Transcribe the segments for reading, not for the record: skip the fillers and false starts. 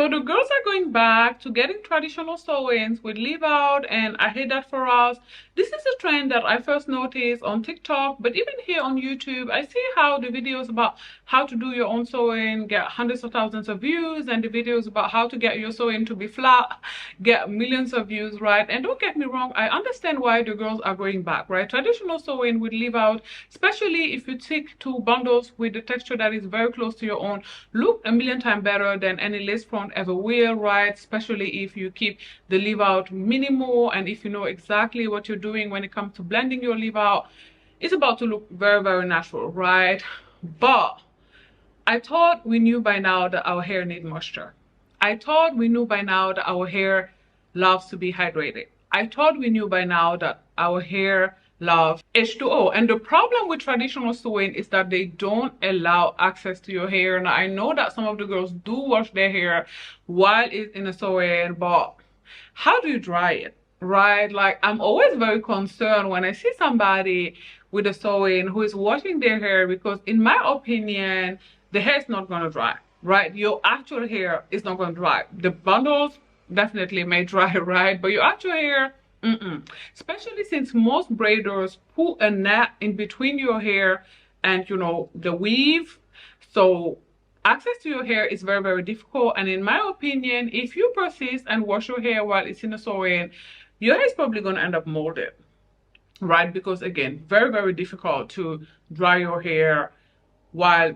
So the girls are going back to getting traditional sew-ins with leave out, and I hate that for us. This is a trend that I first noticed on TikTok, but even here on YouTube, I see how the videos about how to do your own sewing get hundreds of thousands of views, and the videos about how to get your sewing to be flat get millions of views, right? And don't get me wrong, I understand why the girls are going back, right? Traditional sewing with leave out, especially if you take two bundles with the texture that is very close to your own, look a million times better than any lace front ever will, right? Especially if you keep the leave out minimal and if you know exactly what you're doing when it comes to blending your leave out, it's about to look very, very natural, right? But I thought we knew by now that our hair needs moisture. I thought we knew by now that our hair loves to be hydrated. I thought we knew by now that our hair loves H2O. And the problem with traditional sewing is that they don't allow access to your hair. Now, I know that some of the girls do wash their hair while it's in a sewing, but how do you dry it? Right? Like, I'm always very concerned when I see somebody with a sewing who is washing their hair because, in my opinion, the hair is not going to dry, right? Your actual hair is not going to dry. The bundles definitely may dry, right? But your actual hair, especially since most braiders put a net in between your hair and, you know, the weave. So access to your hair is very, very difficult. And in my opinion, if you persist and wash your hair while it's in the sewing, your hair is probably going to end up molded, right? Because again, very, very difficult to dry your hair while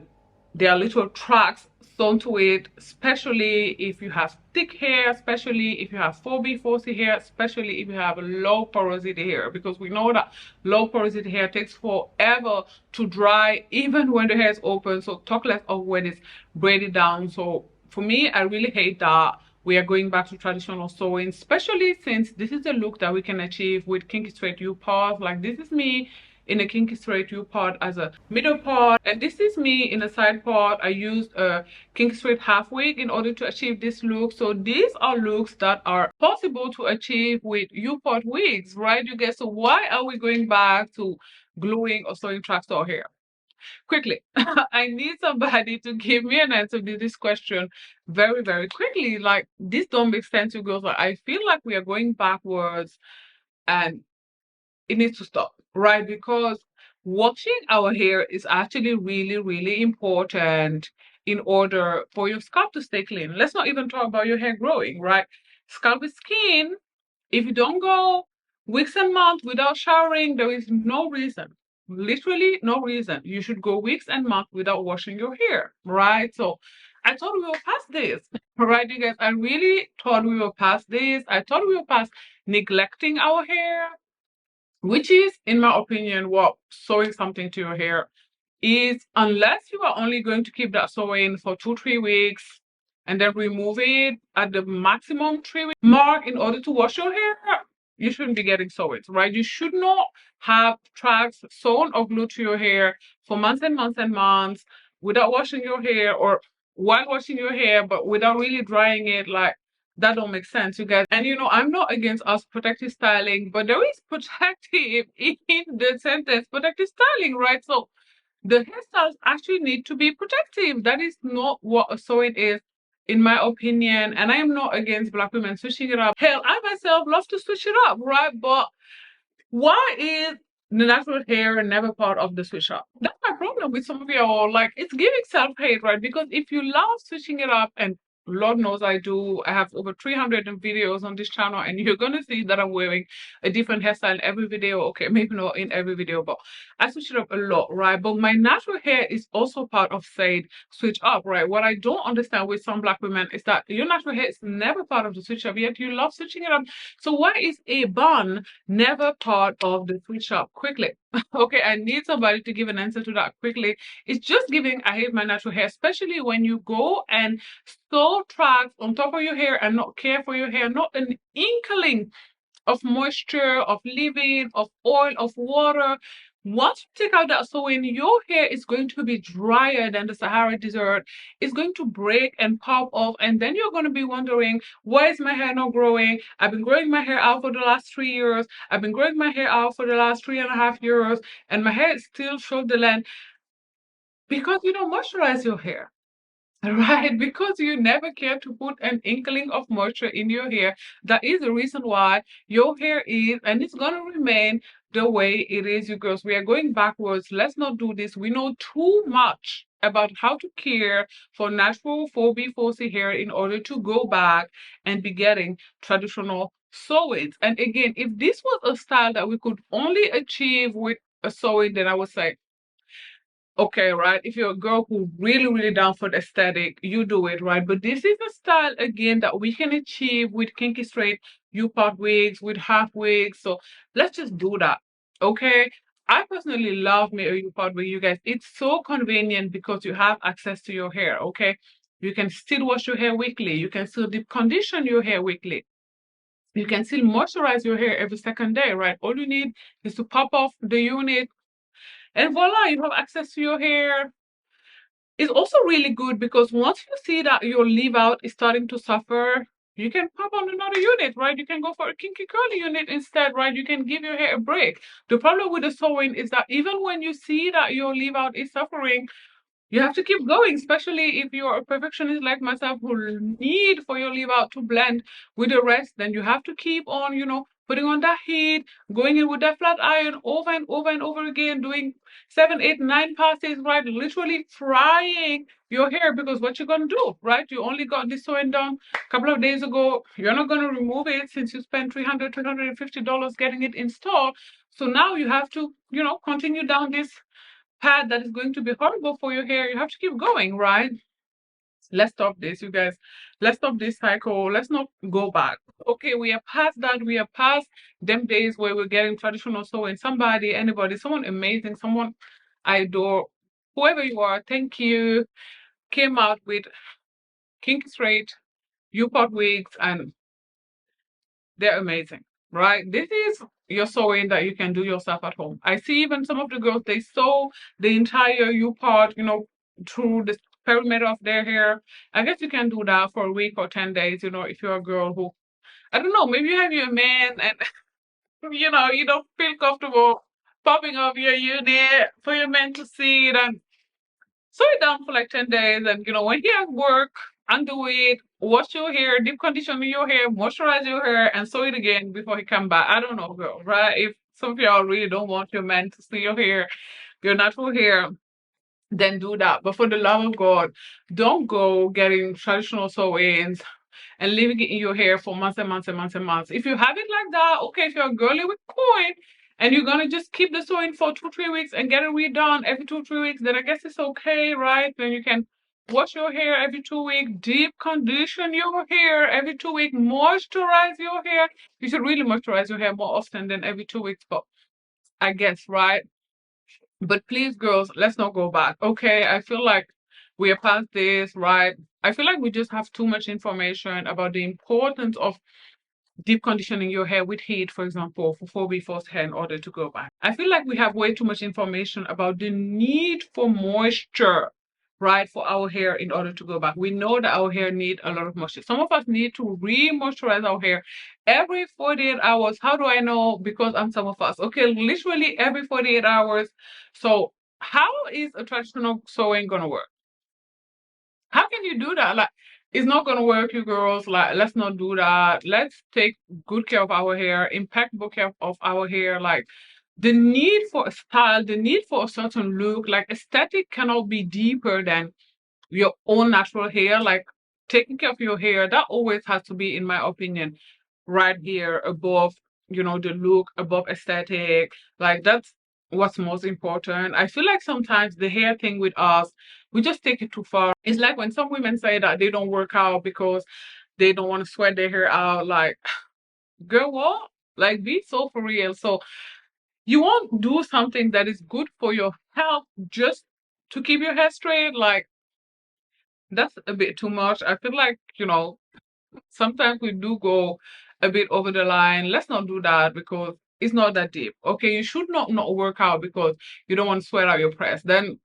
there are little tracks sewn to it, especially if you have thick hair, especially if you have 4B, 4C hair, especially if you have low porosity hair, because we know that low porosity hair takes forever to dry, even when the hair is open. So talk less of when it's braided down. So for me, I really hate that we are going back to traditional sewing, especially since this is a look that we can achieve with kinky straight U-part. Like, this is me in a kinky straight U-part as a middle part, and this is me in a side part. I used a kinky straight half wig in order to achieve this look. So these are looks that are possible to achieve with U-part wigs, right, you guys? So why are we going back to gluing or sewing tracks to our hair? Quickly, I need somebody to give me an answer to this question very, very quickly. Like, this don't make sense, you girls. Like, I feel like we are going backwards and it needs to stop, right? Because washing our hair is actually really, really important in order for your scalp to stay clean. Let's not even talk about your hair growing, right? Scalp is skin. If you don't go weeks and months without showering, there is no reason, literally no reason. You should go weeks and months without washing your hair, right? So I thought we were past this, right, you guys? I really thought we were past this. I thought we were past neglecting our hair, which is, in my opinion, what sewing something to your hair is. Unless you are only going to keep that sewing for 2-3 weeks and then remove it at the maximum 3 week mark in order to wash your hair, you shouldn't be getting sewings, right? You should not have tracks sewn or glued to your hair for months and months and months without washing your hair, or while washing your hair but without really drying it. Like, that don't make sense, you guys. And you know, I'm not against us protective styling, but there is protective in the sentence protective styling, right? So the hairstyles actually need to be protective. That is not what a sewing is, in my opinion. And I am not against Black women switching it up. Hell, I myself love to switch it up, right? But why is the natural hair never part of the switch up? That's my problem with some of y'all. Like, it's giving self-hate, right? Because if you love switching it up, and Lord knows I do, I have over 300 videos on this channel, and you're gonna see that I'm wearing a different hairstyle in every video. Okay, maybe not in every video, but I switch it up a lot, right? But my natural hair is also part of said switch up, right? What I don't understand with some Black women is that your natural hair is never part of the switch up, yet you love switching it up. So why is a bun never part of the switch up? Quickly. Okay, I need somebody to give an answer to that quickly. It's just giving I hate my natural hair, especially when you go and sew tracks on top of your hair and not care for your hair, not an inkling of moisture, of leave-in, of oil, of water. Once you take out that sewing, your hair is going to be drier than the Sahara Desert. It's going to break and pop off, and then you're going to be wondering, why is my hair not growing? I've been growing my hair out for the last 3 years. I've been growing my hair out for the last 3.5 years, and my hair is still shoulder length because you don't moisturize your hair. Right, because you never care to put an inkling of moisture in your hair. That is the reason why your hair is, and it's gonna remain the way it is, you girls. We are going backwards. Let's not do this. We know too much about how to care for natural 4B, 4C hair in order to go back and be getting traditional sew-ins. And again, if this was a style that we could only achieve with a sew-in, then I would say, okay, right? If you're a girl who really, really down for the aesthetic, you do it, right? But this is a style again that we can achieve with kinky straight U-part wigs, with half wigs. So let's just do that. Okay. I personally love me a U-part wig, you guys. It's so convenient because you have access to your hair, okay? You can still wash your hair weekly. You can still deep condition your hair weekly. You can still moisturize your hair every second day, right? All you need is to pop off the unit and voila, you have access to your hair. It's also really good because once you see that your leave out is starting to suffer, you can pop on another unit, right? You can go for a kinky curly unit instead, right? You can give your hair a break. The problem with the sewing is that even when you see that your leave out is suffering, you have to keep going, especially if you're a perfectionist like myself who need for your leave out to blend with the rest. Then you have to keep on, putting on that heat, going in with that flat iron over and over and over again, doing 7, 8, 9 passes, right? Literally frying your hair because what you're gonna do, right? You only got this sewing done a couple of days ago. You're not gonna remove it since you spent $350 getting it installed. So now you have to, continue down this pad that is going to be horrible for your hair. You have to keep going, right? Let's stop this, you guys. Let's stop this cycle. Let's not go back. Okay, we are past that. We are past them days where we're getting traditional sewing. Somebody, anybody, someone amazing, someone I adore, whoever you are, thank you, came out with kinky straight U-pot wigs, and they're amazing, right? This is your sewing that you can do yourself at home. I see even some of the girls, they sew the entire U part, through the perimeter of their hair. I guess you can do that for a week or 10 days, if you're a girl who, I don't know, maybe you have your man and, you don't feel comfortable popping off your unit for your man to see it, and sew it down for like 10 days. And, when he at work, undo it, wash your hair, deep condition your hair, moisturize your hair, and sew it again before he come back. I don't know, girl, right? If some of y'all really don't want your man to see your hair, your natural hair, then do that. But for the love of God, don't go getting traditional sew-ins and leaving it in your hair for months and months and months and months. If you have it like that, okay, if you're a girly with coin and you're gonna just keep the sewing for 2, 3 weeks and get it redone every 2, 3 weeks, then I guess it's okay, right? Then you can wash your hair every 2 weeks, deep condition your hair every 2 weeks, moisturize your hair. You should really moisturize your hair more often than every 2 weeks, but I guess, right? But please, girls, let's not go back. Okay, I feel like we are past this, right? I feel like we just have too much information about the importance of deep conditioning your hair with heat, for example, for 4B4's hair in order to go back. I feel like we have way too much information about the need for moisture, right, for our hair in order to go back. We know that our hair need a lot of moisture. Some of us need to re-moisturize our hair every 48 hours. How do I know? Because I'm some of us. Okay, literally every 48 hours. So how is a traditional sewing gonna work? How can you do that? Like, it's not gonna work, you girls. Like, let's not do that. Let's take good care of our hair, impeccable care of our hair. Like, the need for a style, the need for a certain look, like aesthetic cannot be deeper than your own natural hair. Like, taking care of your hair, that always has to be, in my opinion, right here above, the look, above aesthetic. Like, that's what's most important. I feel like sometimes the hair thing with us, we just take it too far. It's like when some women say that they don't work out because they don't want to sweat their hair out. Like, girl, what? Like, be so for real. So you won't do something that is good for your health just to keep your hair straight. Like, that's a bit too much. I feel like, sometimes we do go a bit over the line. Let's not do that because it's not that deep. Okay, you should not work out because you don't want to sweat out your press. Then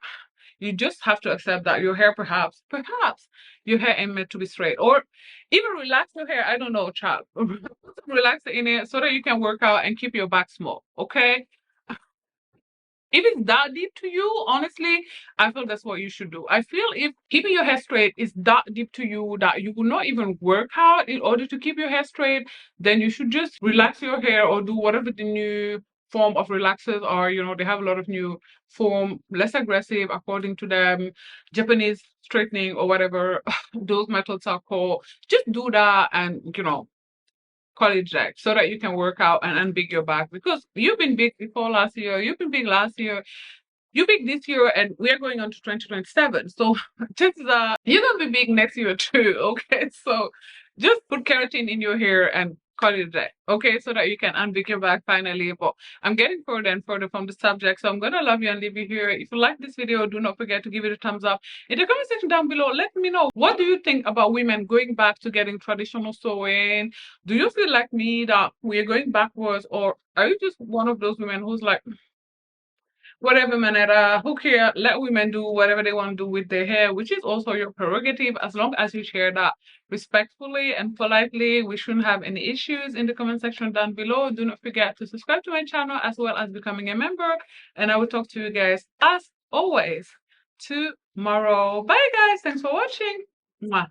you just have to accept that your hair perhaps your hair ain't meant to be straight. Or even relax your hair. I don't know, child. Relax it in it so that you can work out and keep your back small. Okay? If it's that deep to you, honestly, I feel that's what you should do. I feel if keeping your hair straight is that deep to you that you will not even work out in order to keep your hair straight, then you should just relax your hair or do whatever the new form of relaxers are. You know, they have a lot of new form, less aggressive according to them, Japanese straightening or whatever those methods are called. Just do that and, college deck so that you can work out and unbig your back because you've been big before last year, you've been big last year, you big this year, and we're going on to 2027. So chances are you're gonna be big next year too. Okay, so just put keratin in your hair and call it a day. Okay, so that you can unbig your back finally. But I'm getting further and further from the subject, so I'm gonna love you and leave you here. If you like this video, do not forget to give it a thumbs up. In the comment section down below, let me know what do you think about women going back to getting traditional sewing. Do you feel like me that we're going backwards, or are you just one of those women who's like, whatever manera, who care, let women do whatever they want to do with their hair, which is also your prerogative as long as you share that respectfully and politely. We shouldn't have any issues. In the comment section down below, do not forget to subscribe to my channel as well as becoming a member, and I will talk to you guys as always tomorrow. Bye guys, thanks for watching. Mwah.